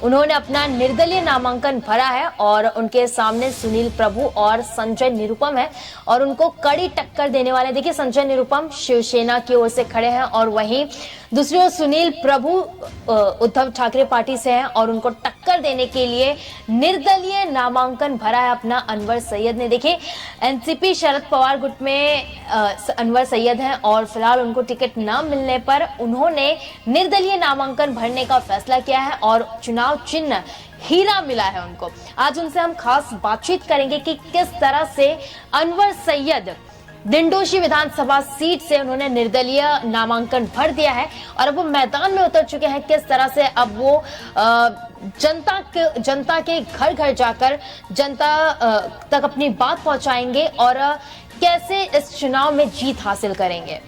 उन्होंने अपना निर्दलीय नामांकन भरा है और उनके सामने सुनील प्रभु और संजय निरुपम है और उनको कड़ी टक्कर देने वाले। देखिए, संजय निरुपम शिवसेना की ओर से खड़े हैं और वहीं दूसरी ओर सुनील प्रभु उद्धव ठाकरे पार्टी से हैं और उनको टक्कर देने के लिए निर्दलीय नामांकन भरा है अपना अनवर सैयद ने। देखिए, एनसीपी शरद पवार गुट में अनवर सैयद हैं और फिलहाल उनको टिकट न मिलने पर उन्होंने निर्दलीय नामांकन भरने का फैसला किया है और चुनाव चिन्ह हीरा मिला है उनको। आज उनसे हम खास बातचीत करेंगे कि किस तरह से अनवर सैयद दिंडोशी विधानसभा सीट से उन्होंने निर्दलीय नामांकन भर दिया है और अब वो मैदान में उतर चुके हैं। किस तरह से अब वो जनता के घर घर जाकर जनता तक अपनी बात पहुंचाएंगे और कैसे इस चुनाव में जीत हासिल करेंगे।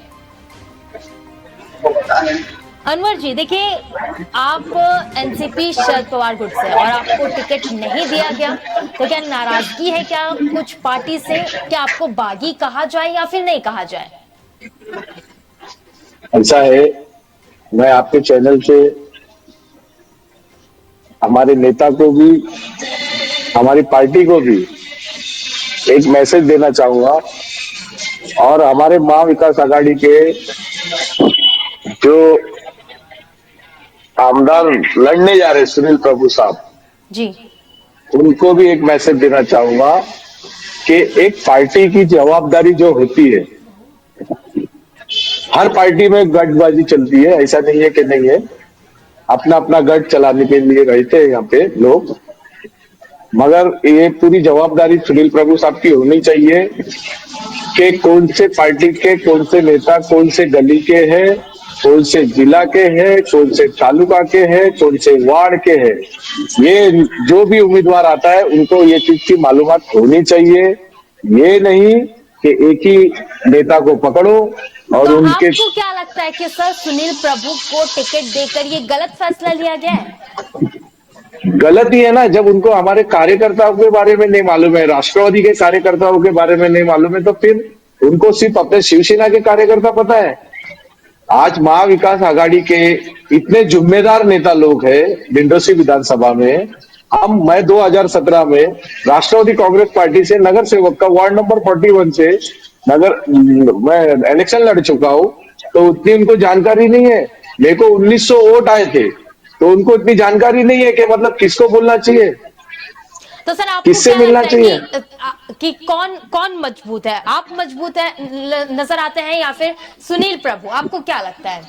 अनवर जी, देखिए, आप एनसीपी शरद पवार गुट से और आपको टिकट नहीं दिया गया, तो क्या नाराजगी है क्या कुछ पार्टी से? क्या आपको बागी कहा जाए या फिर नहीं कहा जाए? ऐसा है, मैं आपके चैनल से हमारे नेता को भी, हमारी पार्टी को भी एक मैसेज देना चाहूंगा और हमारे महा विकास आघाड़ी के जो आमदार लड़ने जा रहे सुनील प्रभु साहब जी, उनको भी एक मैसेज देना चाहूंगा कि एक पार्टी की जवाबदारी जो होती है, हर पार्टी में गठबाजी चलती है, ऐसा नहीं है कि नहीं है, अपना अपना गठ चलाने के लिए रहते हैं यहाँ पे लोग, मगर ये पूरी जवाबदारी सुनील प्रभु साहब की होनी चाहिए कि कौन से पार्टी के, कौन से नेता, कौन से गली के हैं, कौन से जिला के हैं, कौन से तालुका के हैं, कौन से वार्ड के हैं। ये जो भी उम्मीदवार आता है उनको ये चीज की मालूमात होनी चाहिए। ये नहीं कि एक ही नेता को पकड़ो और तो उनके। आपको क्या लगता है कि सर सुनील प्रभु को टिकट देकर ये गलत फैसला लिया गया है? गलत ही है ना, जब उनको हमारे कार्यकर्ताओं के बारे में नहीं मालूम है, राष्ट्रवादी के कार्यकर्ताओं के बारे में नहीं मालूम है, तो फिर उनको सिर्फ अपने शिवसेना के कार्यकर्ता पता है। आज महा विकास आघाड़ी के इतने जिम्मेदार नेता लोग हैं दिंडोशी विधानसभा में। मैं 2017 में राष्ट्रवादी कांग्रेस पार्टी से नगर सेवक का वार्ड नंबर 41 से मैं इलेक्शन लड़ चुका हूं, तो उतनी उनको जानकारी नहीं है। मेरे को 1900 वोट आए थे, तो उनको इतनी जानकारी नहीं है कि मतलब किसको बोलना चाहिए, तो सर आपको किससे क्या मिलना लगता है चाहिए कि कौन मजबूत है? आप मजबूत है नजर आते हैं या फिर सुनील प्रभु? आपको क्या लगता है?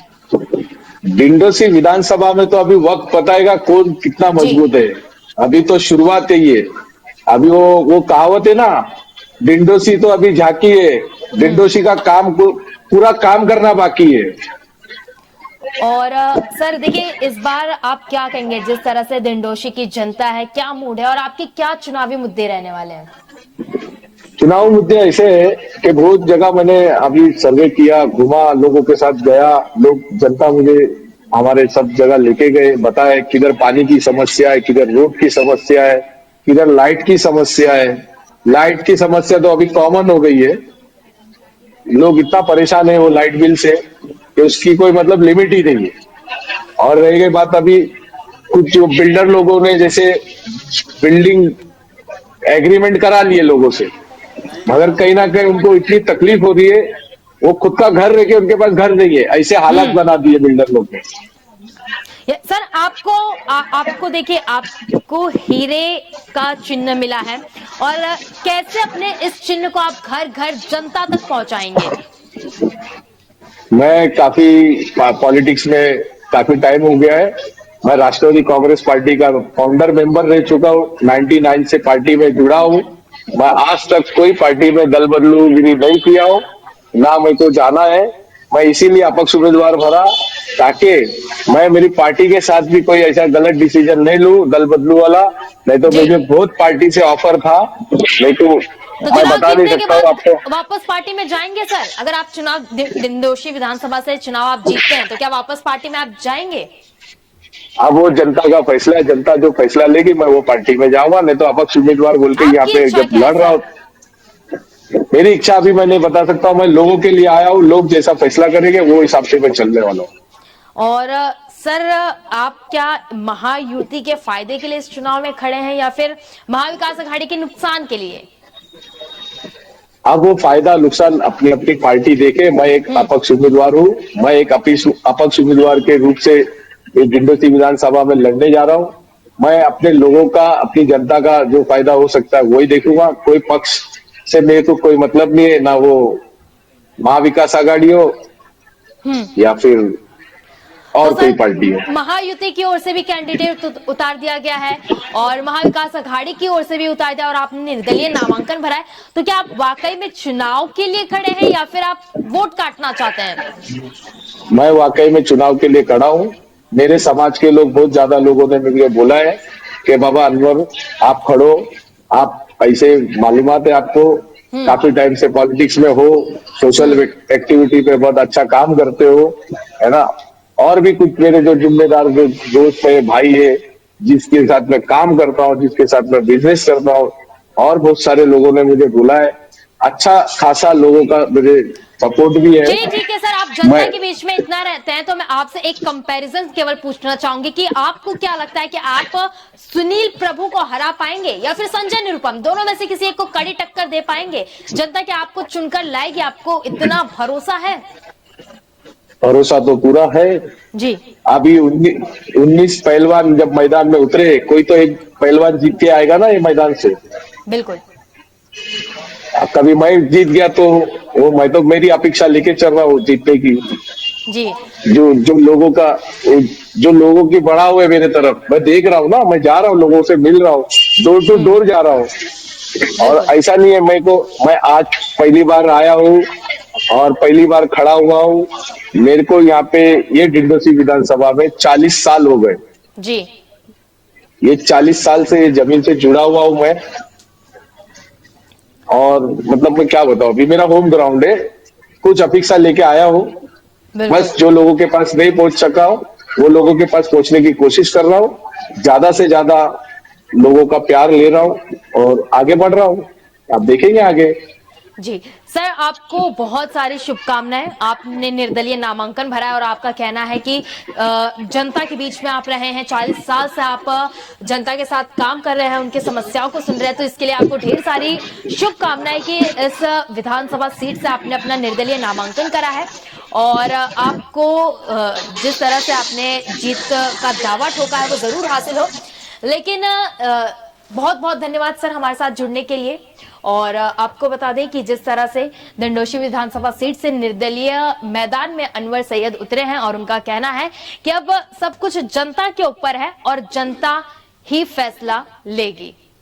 दिंडोशी विधानसभा में तो अभी वक्त बताएगा कौन कितना मजबूत है। अभी तो शुरुआत है ये। अभी वो कहावत है ना, दिंडोशी तो अभी झांकी है, दिंडोशी का काम पूरा काम करना बाकी है। और सर देखिए, इस बार आप क्या कहेंगे, जिस तरह से दिंडोशी की जनता है, क्या मूड है और आपके क्या चुनावी मुद्दे रहने वाले हैं? चुनाव मुद्दे ऐसे है कि बहुत जगह मैंने अभी सर्वे किया, घुमा, लोगों के साथ गया, लोग जनता मुझे हमारे सब जगह लेके गए, बताए किधर पानी की समस्या है, किधर रोड की समस्या है, किधर लाइट की समस्या है। लाइट की समस्या तो अभी कॉमन हो गई है, लोग इतना परेशान है वो लाइट बिल से कि उसकी कोई मतलब लिमिट ही नहीं है। और रह गई बात, अभी कुछ जो बिल्डर लोगों ने जैसे बिल्डिंग एग्रीमेंट करा लिए लोगों से, मगर कहीं ना कहीं उनको इतनी तकलीफ हो रही है, वो खुद का घर रह के उनके पास घर नहीं है, ऐसे हालात बना दिए बिल्डर लोग ने। सर आपको देखिए, आपको हीरे का चिन्ह मिला है और कैसे अपने इस चिन्ह को आप घर घर जनता तक पहुंचाएंगे? मैं काफी पॉलिटिक्स में काफी टाइम हो गया है। मैं राष्ट्रवादी कांग्रेस पार्टी का फाउंडर मेंबर रह चुका हूँ, 99 से पार्टी में जुड़ा हूँ। मैं आज तक कोई पार्टी में दल बदलूगिरी नहीं किया हूँ, ना मेरे को जाना है। मैं इसीलिए अपक्ष उम्मीदवार भरा ताकि मैं मेरी पार्टी के साथ भी कोई ऐसा गलत डिसीजन नहीं लूं दल बदलू वाला। नहीं तो मुझे बहुत पार्टी से ऑफर था, नहीं तो मैं बता नहीं सकता हूँ आपको। वापस पार्टी में जाएंगे सर? अगर आप चुनाव दिंडोशी विधानसभा से चुनाव आप जीतते हैं तो क्या वापस पार्टी में आप जाएंगे? अब वो जनता का फैसला है, जनता जो फैसला लेगी मैं वो पार्टी में जाऊंगा, नहीं तो अपक्ष उम्मीदवार बोल के यहाँ पे जब लड़ रहा हूँ। मेरी इच्छा अभी मैं नहीं बता सकता हूँ, मैं लोगों के लिए आया हूँ, लोग जैसा फैसला करेंगे वो हिसाब से मैं चलने वाला हूँ। और सर, आप क्या महायुति के फायदे के लिए इस चुनाव में खड़े हैं या फिर महाविकास अघाड़ी के नुकसान के लिए? अब वो फायदा नुकसान अपनी अपनी पार्टी देखे। मैं एक अपक्ष उम्मीदवार हूँ। मैं एक अपक्ष उम्मीदवार के रूप से डिंडोरी विधानसभा में लड़ने जा रहा हूँ। मैं अपने लोगों का, अपनी जनता का जो फायदा हो सकता है वही देखूंगा। कोई पक्ष से मेरे को कोई मतलब नहीं है, ना वो महाविकास आघाड़ी हो या फिर और कोई पार्टी हो। महायुति की ओर से भी कैंडिडेट उतार दिया गया है और महाविकास अघाड़ी की ओर से भी उतार दिया और आपने निर्दलीय नामांकन भरा है, तो क्या आप वाकई में चुनाव के लिए खड़े हैं या फिर आप वोट काटना चाहते हैं? मैं वाकई में चुनाव के लिए खड़ा हूँ। मेरे समाज के लोग, बहुत ज्यादा लोगों ने मुझे बोला है कि बाबा अनवर आप खड़ो, आप ऐसे मालूमात है आपको, काफी टाइम से पॉलिटिक्स में हो, सोशल एक्टिविटी पे बहुत अच्छा काम करते हो, है ना। और भी कुछ मेरे जो जिम्मेदार जो दोस्त है, भाई है, जिसके साथ मैं काम करता हूँ, जिसके साथ मैं बिजनेस करता हूँ, और बहुत सारे लोगों ने मुझे बोला है। अच्छा खासा लोगों का मुझे सपोर्ट भी है। जी ठीक है सर, आप जनता के बीच में इतना रहते हैं तो मैं आपसे एक कंपैरिजन केवल पूछना चाहूंगी कि आपको क्या लगता है कि आप सुनील प्रभु को हरा पाएंगे या फिर संजय निरुपम, दोनों में से किसी एक को कड़ी टक्कर दे पाएंगे? जनता क्या आपको चुनकर लाएगी? आपको इतना भरोसा है? भरोसा तो पूरा है जी। अभी 19 पहलवान जब मैदान में उतरे, कोई तो एक पहलवान जीत के आएगा ना ये मैदान से। बिल्कुल। कभी मैं जीत गया तो वो, मैं तो मेरी अपेक्षा लेके चल रहा हूँ जीतने की। जी। जो लोगों का, जो लोगों की बढ़ा हुआ है मेरे तरफ, मैं देख रहा हूँ ना, मैं जा रहा हूँ, लोगों से मिल रहा हूँ, डोर टू डोर जा रहा हूँ। और ऐसा नहीं है मैं आज पहली बार आया हूँ और पहली बार खड़ा हुआ हूँ। मेरे को यहाँ पे ये डिंडोरी विधानसभा में 40 साल हो गए जी। ये 40 साल से ये जमीन से जुड़ा हुआ हूँ मैं। और मतलब मैं क्या बताऊं, अभी मेरा होम ग्राउंड है। कुछ अपेक्षा लेके आया हूँ, बस जो लोगों के पास नहीं पहुंच सका हूँ वो लोगों के पास पहुंचने की कोशिश कर रहा हूँ। ज्यादा से ज्यादा लोगों का प्यार ले रहा हूँ और आगे बढ़ रहा हूँ। आप देखेंगे आगे। जी सर, आपको बहुत सारी शुभकामनाएं। आपने निर्दलीय नामांकन भरा है और आपका कहना है कि जनता के बीच में आप रहे हैं, 40 साल से आप जनता के साथ काम कर रहे हैं, उनकी समस्याओं को सुन रहे हैं, तो इसके लिए आपको ढेर सारी शुभकामनाएं कि इस विधानसभा सीट से आपने अपना निर्दलीय नामांकन करा है और आपको जिस तरह से आपने जीत का दावा ठोका है वो जरूर हासिल हो। लेकिन बहुत बहुत धन्यवाद सर हमारे साथ जुड़ने के लिए। और आपको बता दें कि जिस तरह से डिंडोरी विधानसभा सीट से निर्दलीय मैदान में अनवर सैयद उतरे हैं और उनका कहना है कि अब सब कुछ जनता के ऊपर है और जनता ही फैसला लेगी।